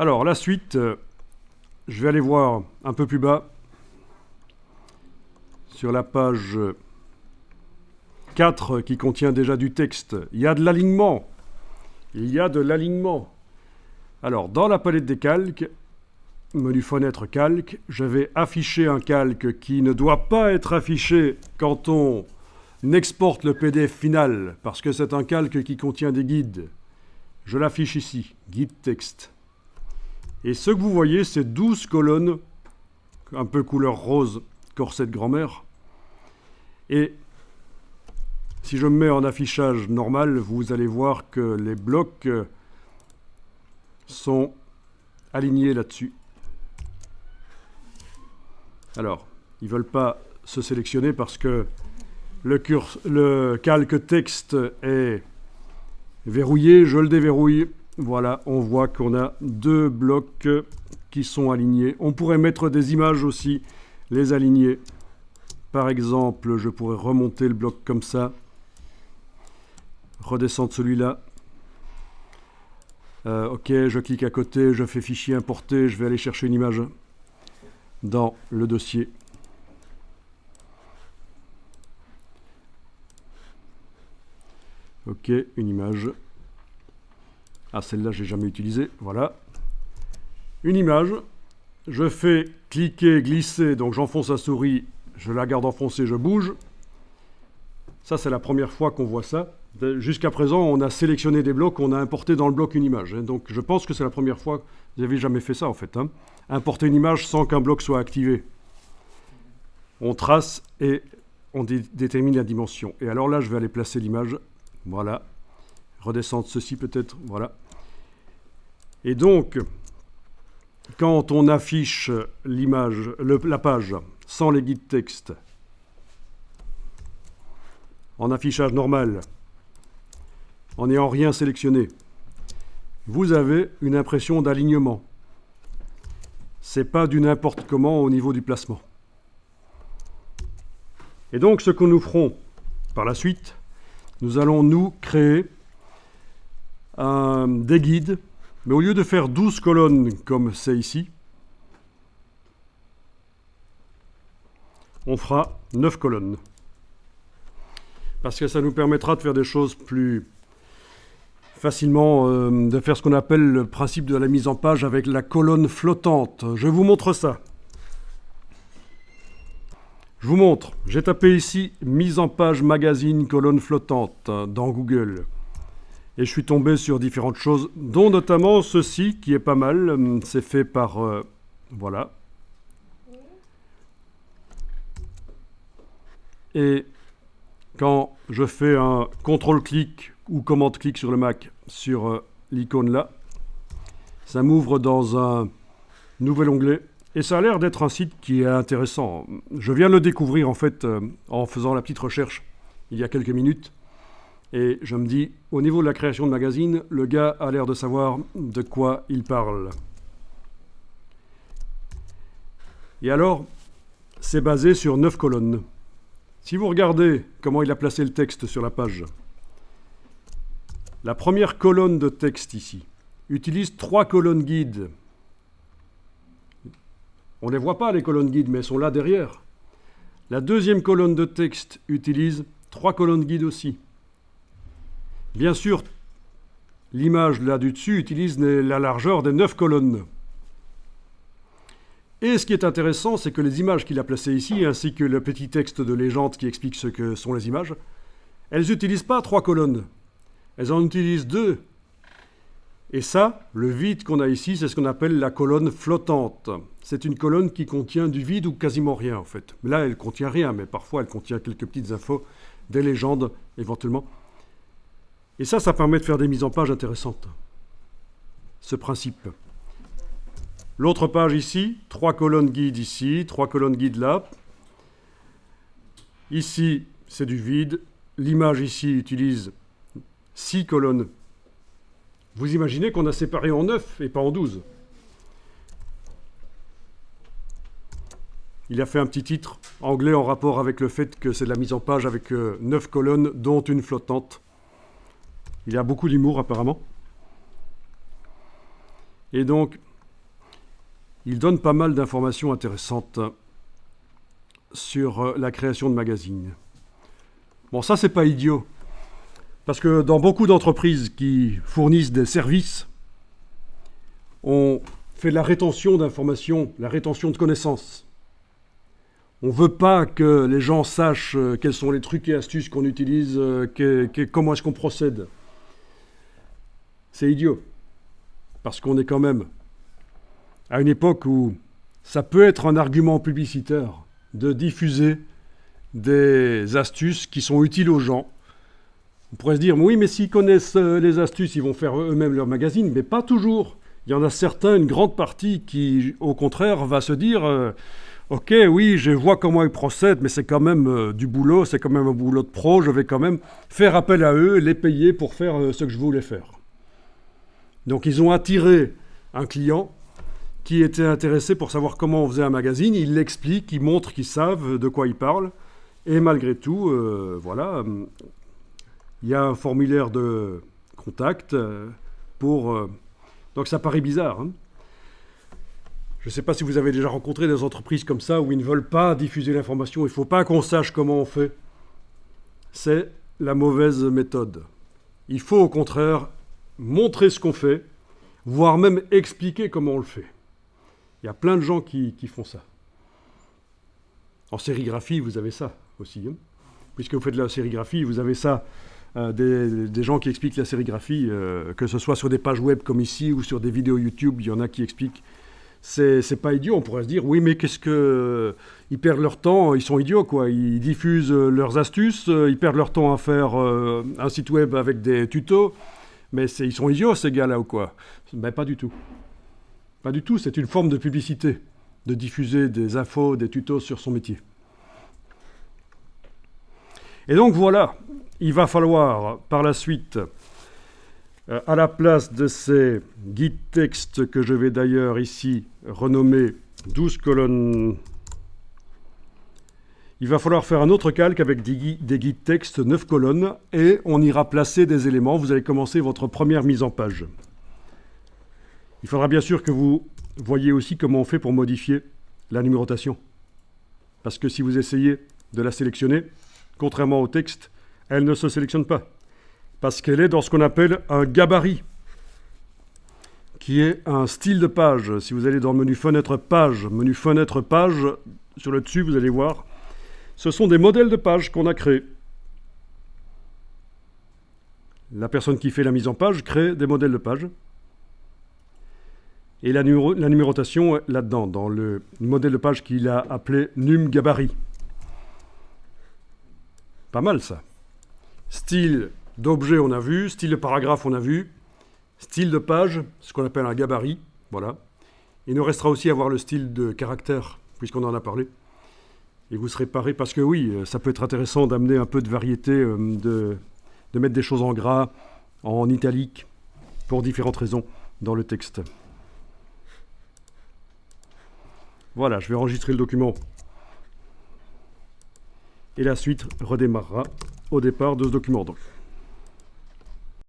Alors, la suite, je vais aller voir un peu plus bas, sur la page 4, qui contient déjà du texte. Il y a de l'alignement. Il y a de l'alignement. Alors, dans la palette des calques, menu fenêtre calque, je vais afficher un calque qui ne doit pas être affiché quand on exporte le PDF final, parce que c'est un calque qui contient des guides. Je l'affiche ici, guide texte. Et ce que vous voyez, c'est 12 colonnes, un peu couleur rose, corset de grand-mère. Et si je me mets en affichage normal, vous allez voir que les blocs sont alignés là-dessus. Alors, ils ne veulent pas se sélectionner parce que le calque texte est verrouillé. Je le déverrouille. Voilà, on voit qu'on a 2 blocs qui sont alignés. On pourrait mettre des images aussi, les aligner. Par exemple, je pourrais remonter le bloc comme ça. Redescendre celui-là. Ok, je clique à côté, je fais fichier importer, je vais aller chercher une image dans le dossier. Ok, une image. Ah, celle-là, je n'ai jamais utilisée. Voilà. Une image. Je fais cliquer, glisser, donc j'enfonce la souris, je la garde enfoncée, je bouge. Ça, c'est la première fois qu'on voit ça. Jusqu'à présent, on a sélectionné des blocs, on a importé dans le bloc une image. Donc, je pense que c'est la première fois. Vous n'avez jamais fait ça, en fait. Importer une image sans qu'un bloc soit activé. On trace et on détermine la dimension. Et alors là, je vais aller placer l'image. Voilà. Redescendre ceci peut-être. Voilà. Et donc, quand on affiche l'image, la page sans les guides texte, en affichage normal, en n'ayant rien sélectionné, vous avez une impression d'alignement. C'est pas du n'importe comment au niveau du placement. Et donc, ce que nous ferons par la suite, nous allons nous créer des guides, mais au lieu de faire 12 colonnes comme c'est ici, on fera 9 colonnes. Parce que ça nous permettra de faire des choses plus facilement, de faire ce qu'on appelle le principe de la mise en page avec la colonne flottante. Je vous montre ça. Je vous montre. J'ai tapé ici « Mise en page magazine colonne flottante » dans Google. Et je suis tombé sur différentes choses, dont notamment ceci, qui est pas mal. C'est fait par... voilà. Et quand je fais un contrôle-clic ou commande-clic sur le Mac, sur l'icône là, ça m'ouvre dans un nouvel onglet. Et ça a l'air d'être un site qui est intéressant. Je viens de le découvrir en fait en faisant la petite recherche il y a quelques minutes. Et je me dis, au niveau de la création de magazine, le gars a l'air de savoir de quoi il parle. Et alors, c'est basé sur 9 colonnes. Si vous regardez comment il a placé le texte sur la page, la première colonne de texte ici utilise 3 colonnes guides. On ne les voit pas, les colonnes guides, mais elles sont là derrière. La deuxième colonne de texte utilise 3 colonnes guides aussi. Bien sûr, l'image là du dessus utilise la largeur des 9 colonnes. Et ce qui est intéressant, c'est que les images qu'il a placées ici, ainsi que le petit texte de légende qui explique ce que sont les images, elles n'utilisent pas 3 colonnes. Elles en utilisent 2. Et ça, le vide qu'on a ici, c'est ce qu'on appelle la colonne flottante. C'est une colonne qui contient du vide ou quasiment rien, en fait. Mais là, elle ne contient rien, mais parfois, elle contient quelques petites infos, des légendes, éventuellement. Et ça permet de faire des mises en page intéressantes. Ce principe. L'autre page ici, 3 colonnes guides ici, 3 colonnes guides là. Ici, c'est du vide. L'image ici utilise 6 colonnes. Vous imaginez qu'on a séparé en 9 et pas en 12. Il a fait un petit titre anglais en rapport avec le fait que c'est de la mise en page avec 9 colonnes, dont une flottante. Il a beaucoup d'humour apparemment. Et donc, il donne pas mal d'informations intéressantes sur la création de magazines. Bon, ça, c'est pas idiot. Parce que dans beaucoup d'entreprises qui fournissent des services, on fait de la rétention d'informations, la rétention de connaissances. On ne veut pas que les gens sachent quels sont les trucs et astuces qu'on utilise, comment est-ce qu'on procède. C'est idiot. Parce qu'on est quand même à une époque où ça peut être un argument publicitaire de diffuser des astuces qui sont utiles aux gens. On pourrait se dire, oui, mais s'ils connaissent les astuces, ils vont faire eux-mêmes leur magazine, mais pas toujours. Il y en a certains, une grande partie, qui, au contraire, va se dire, ok, oui, je vois comment ils procèdent, mais c'est quand même du boulot, c'est quand même un boulot de pro, je vais quand même faire appel à eux, les payer pour faire ce que je voulais faire. Donc ils ont attiré un client qui était intéressé pour savoir comment on faisait un magazine, ils l'expliquent, ils montrent qu'ils savent de quoi ils parlent, et malgré tout, voilà, il y a un formulaire de contact pour... donc ça paraît bizarre. Hein. Je ne sais pas si vous avez déjà rencontré des entreprises comme ça où ils ne veulent pas diffuser l'information, il ne faut pas qu'on sache comment on fait. C'est la mauvaise méthode. Il faut au contraire montrer ce qu'on fait, voire même expliquer comment on le fait. Il y a plein de gens qui font ça. En sérigraphie, vous avez ça aussi. Hein. Puisque vous faites de la sérigraphie, vous avez ça. Des gens qui expliquent la sérigraphie, que ce soit sur des pages web comme ici ou sur des vidéos YouTube, il y en a qui expliquent. C'est pas idiot, on pourrait se dire, oui, mais qu'est-ce que... Ils perdent leur temps, ils sont idiots, quoi. Ils diffusent leurs astuces, ils perdent leur temps à faire un site web avec des tutos, mais ils sont idiots, ces gars-là, ou quoi? Ben, pas du tout. Pas du tout, c'est une forme de publicité, de diffuser des infos, des tutos sur son métier. Et donc, voilà. Il va falloir, par la suite, à la place de ces guides textes que je vais d'ailleurs ici renommer 12 colonnes, il va falloir faire un autre calque avec des guides textes 9 colonnes et on ira placer des éléments. Vous allez commencer votre première mise en page. Il faudra bien sûr que vous voyez aussi comment on fait pour modifier la numérotation. Parce que si vous essayez de la sélectionner, contrairement au texte, elle ne se sélectionne pas, parce qu'elle est dans ce qu'on appelle un gabarit, qui est un style de page. Si vous allez dans le menu fenêtre page, sur le dessus, vous allez voir, ce sont des modèles de pages qu'on a créés. La personne qui fait la mise en page crée des modèles de pages, et la numérotation est là-dedans, dans le modèle de page qu'il a appelé num gabarit. Pas mal ça. Style d'objet, on a vu. Style de paragraphe, on a vu. Style de page, ce qu'on appelle un gabarit. Voilà. Il nous restera aussi à voir le style de caractère, puisqu'on en a parlé. Et vous serez paré, parce que oui, ça peut être intéressant d'amener un peu de variété, de mettre des choses en gras, en italique, pour différentes raisons, dans le texte. Voilà, je vais enregistrer le document. Et la suite redémarrera au départ de ce document. Donc.